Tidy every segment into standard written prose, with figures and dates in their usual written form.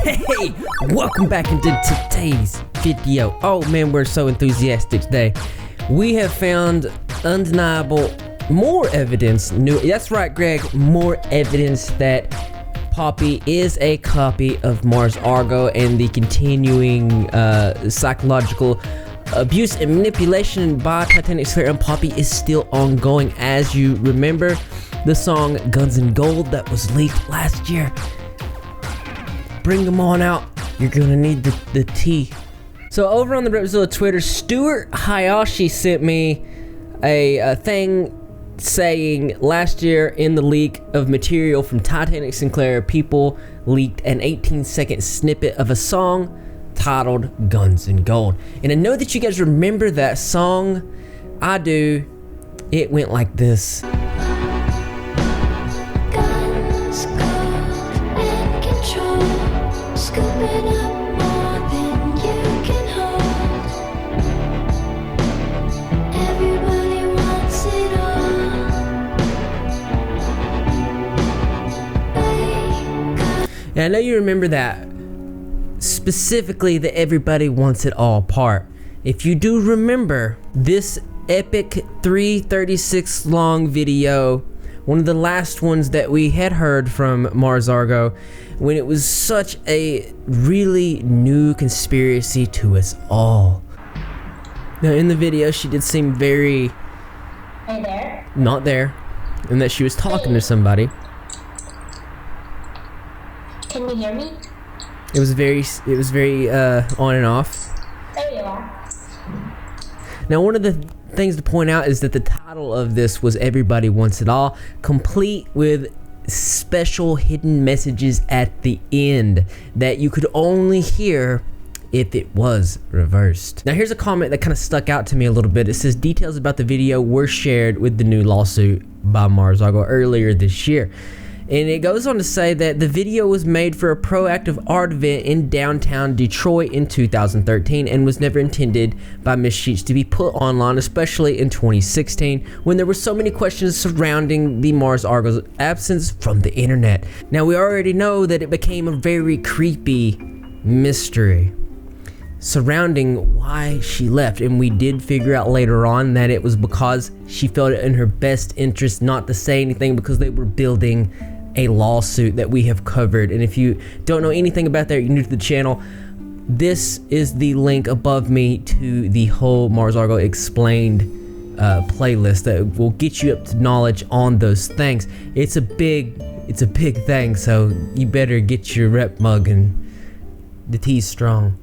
Hey, welcome back into today's video. Oh man, we're so enthusiastic today. We have found undeniable more evidence. That's right, Greg. More evidence that Poppy is a copy of Mars Argo, and the continuing psychological abuse and manipulation by Titanic Slayer and Poppy is still ongoing. As you remember, the song Guns and Gold that was leaked last year. Bring them on out. You're gonna need the tea. So over on the Repzilla Twitter, Stuart Hayashi sent me a thing saying last year in the leak of material from Titanic Sinclair, people leaked an 18-second snippet of a song titled Guns and Gold. And I know that you guys remember that song. I do. It went like this. Guns, gold, and control. Scooping up more than you can hold. Everybody wants it all. Now I know you remember that, specifically the everybody wants it all part. If you do remember this epic 3:36 long video, one of the last ones that we had heard from Mars Argo, when it was such a really new conspiracy to us all. Now in the video she did seem very Hey there. not there, and that she was talking to somebody. Can you hear me? It was very on and off. There you are. Now one of the things to point out is that the title of this was Everybody Wants It All, complete with special hidden messages at the end that you could only hear if it was reversed. Now here's a comment that kind of stuck out to me a little bit. It says details about the video were shared with the new lawsuit by Mars Argo earlier this year. And it goes on to say that the video was made for a proactive art event in downtown Detroit in 2013 and was never intended by Miss Sheets to be put online, especially in 2016 when there were so many questions surrounding the Mars Argo's absence from the internet. Now we already know that it became a very creepy mystery surrounding why she left, and we did figure out later on that it was because she felt it in her best interest not to say anything because they were building a lawsuit that we have covered. And if you don't know anything about that, you're new to the channel, this is the link above me to the whole Mars Argo Explained playlist that will get you up to knowledge on those things. It's a big thing, so you better get your rep mug, and the tea's strong.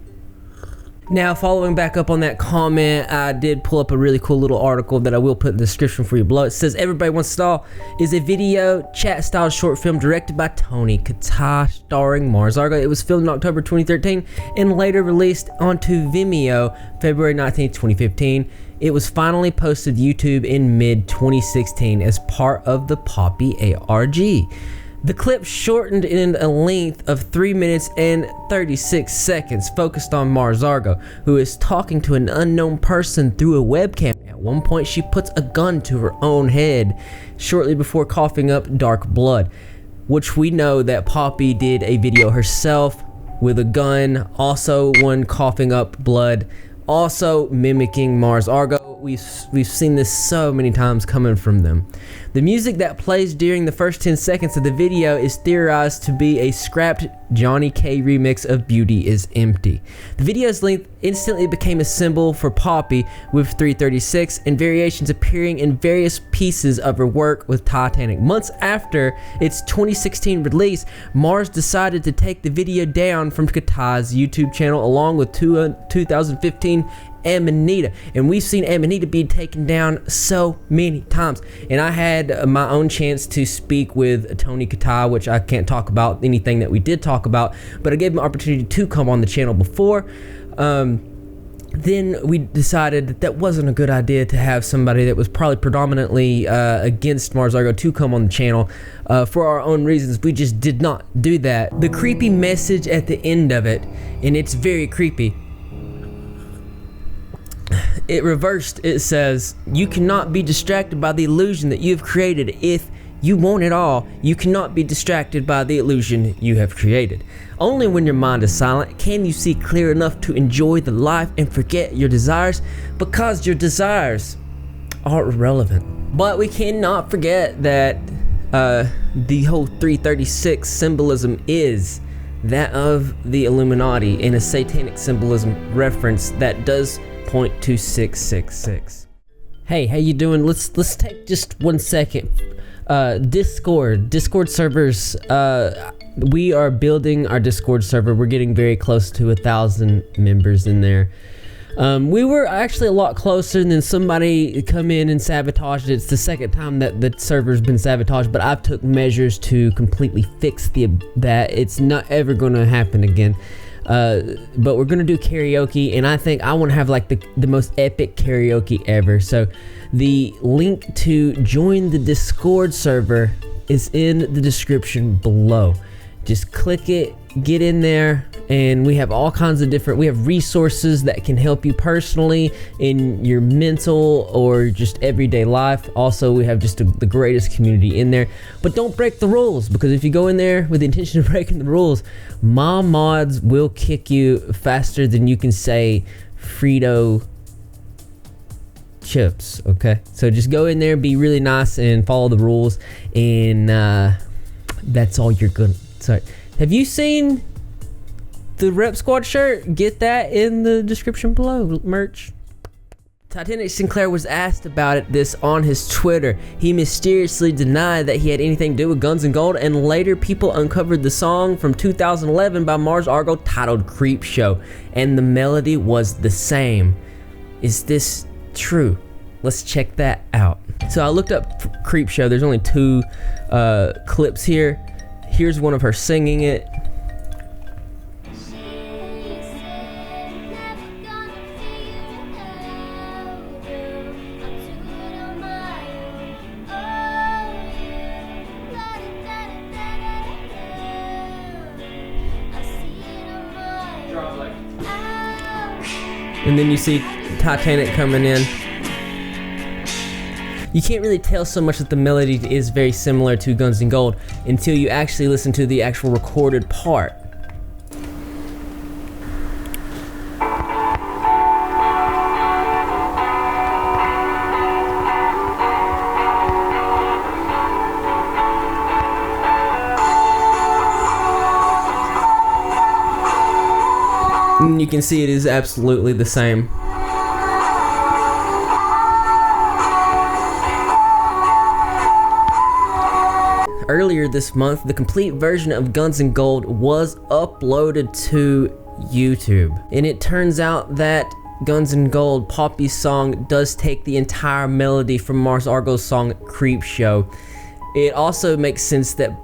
Now, following back up on that comment, I did pull up a really cool little article that I will put in the description for you below. It says Everybody Wants It All is a video chat style short film directed by Tony Katai starring Mars Argo. It was filmed in October 2013 and later released onto Vimeo February 19, 2015. It was finally posted to YouTube in mid 2016 as part of the Poppy ARG. The clip, shortened in a length of 3 minutes and 36 seconds, focused on Mars Argo, who is talking to an unknown person through a webcam. At one point, she puts a gun to her own head, shortly before coughing up dark blood, which we know that Poppy did a video herself with a gun, also one coughing up blood, also mimicking Mars Argo. We've seen this so many times coming from them. The music that plays during the first 10 seconds of the video is theorized to be a scrapped Johnny K remix of Beauty is Empty. The video's length instantly became a symbol for Poppy, with 3:36 and variations appearing in various pieces of her work with Titanic. Months after its 2016 release, Mars decided to take the video down from Katai's YouTube channel along with 2015 Amanita, and we've seen Amanita be taken down so many times. And I had my own chance to speak with Tony Katai, which I can't talk about anything that we did talk about, but I gave him an opportunity to come on the channel before. Then we decided that wasn't a good idea to have somebody that was probably predominantly against Mars Argo to come on the channel. For our own reasons, we just did not do that. The creepy message at the end of it, and it's very creepy, it reversed. It says, "You cannot be distracted by the illusion that you have created if You want it all. You cannot be distracted by the illusion you have created. Only when your mind is silent can you see clear enough to enjoy the life and forget your desires, because your desires are irrelevant. But we cannot forget that the whole 336 symbolism is that of the Illuminati, and a satanic symbolism reference that does point to 666. Hey, how you doing? Let's take just 1 second. Discord servers. We are building our Discord server. We're getting very close to 1,000 members in there. We were actually a lot closer, and then somebody come in and sabotaged it. It's the second time that the server's been sabotaged, but I've took measures to completely fix that. It's not ever going to happen again. But we're gonna do karaoke, and I think I want to have like the most epic karaoke ever. So the link to join the Discord server is in the description below. Just click it, get in there, and we have all kinds of we have resources that can help you personally in your mental or just everyday life. Also, we have just the greatest community in there. But don't break the rules, because if you go in there with the intention of breaking the rules, my mods will kick you faster than you can say Frito chips. Okay, so just go in there, be really nice, and follow the rules, and that's all you're gonna. Sorry, have you seen the Rep Squad shirt? Get that in the description below. Merch. Titanic Sinclair was asked about this on his Twitter. He mysteriously denied that he had anything to do with Guns N' Gold, and later people uncovered the song from 2011 by Mars Argo titled Creep Show, and the melody was the same. Is this true? Let's check that out. So I looked up Creep Show. There's only 2 clips here. Here's one of her singing it. And then you see Titanic coming in. You can't really tell so much that the melody is very similar to Guns N' Gold until you actually listen to the actual recorded part. And you can see it is absolutely the same. Earlier this month, the complete version of Guns N' Gold was uploaded to YouTube. And it turns out that Guns N' Gold, Poppy's song, does take the entire melody from Mars Argo's song Creep Show. It also makes sense that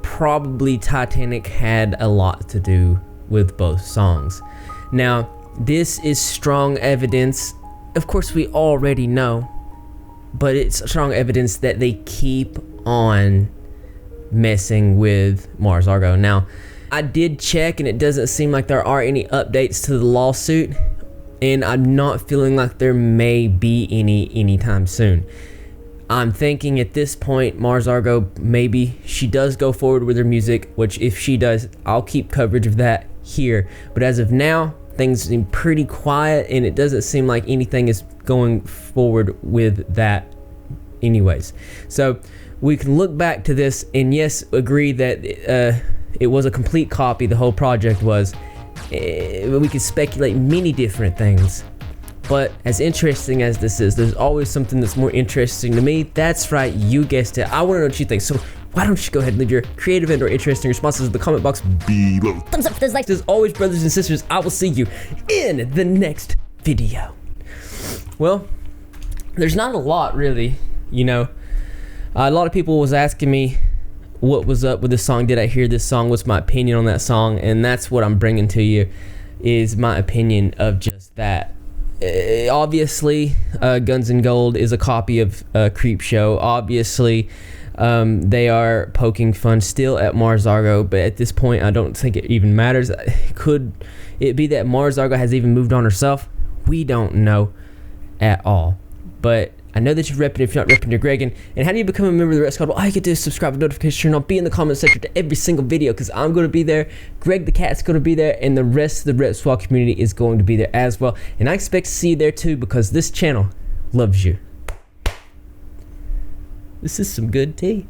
probably Titanic had a lot to do with both songs. Now, this is strong evidence. Of course, we already know, but it's strong evidence that they keep on messing with Mars Argo. Now, I did check, and it doesn't seem like there are any updates to the lawsuit, and I'm not feeling like there may be any anytime soon. I'm thinking at this point, Mars Argo, maybe she does go forward with her music, which if she does, I'll keep coverage of that here. But as of now, things seem pretty quiet, and it doesn't seem like anything is going forward with that anyways. So we can look back to this and yes, agree that it was a complete copy, the whole project was. We could speculate many different things, but as interesting as this is, there's always something that's more interesting to me. That's right, you guessed it. I want to know what you think, so why don't you go ahead and leave your creative and or interesting responses in the comment box below. Thumbs up for those likes. As always, brothers and sisters, I will see you in the next video. Well, there's not a lot really, you know. A lot of people was asking me what was up with this song. Did I hear this song? What's my opinion on that song? And that's what I'm bringing to you, is my opinion of just that. Obviously, Guns N' Gold is a copy of Creep Show. Obviously, they are poking fun still at Mars Argo, but at this point, I don't think it even matters. Could it be that Mars Argo has even moved on herself? We don't know at all. But I know that you're repping. If you're not repping, you're Gregging. And how do you become a member of the Rep Squad? Well, all you can do is subscribe, notification turn on, be in the comment section to every single video, because I'm going to be there. Greg the Cat's going to be there, and the rest of the Rep Squad community is going to be there as well. And I expect to see you there too, because this channel loves you. This is some good tea.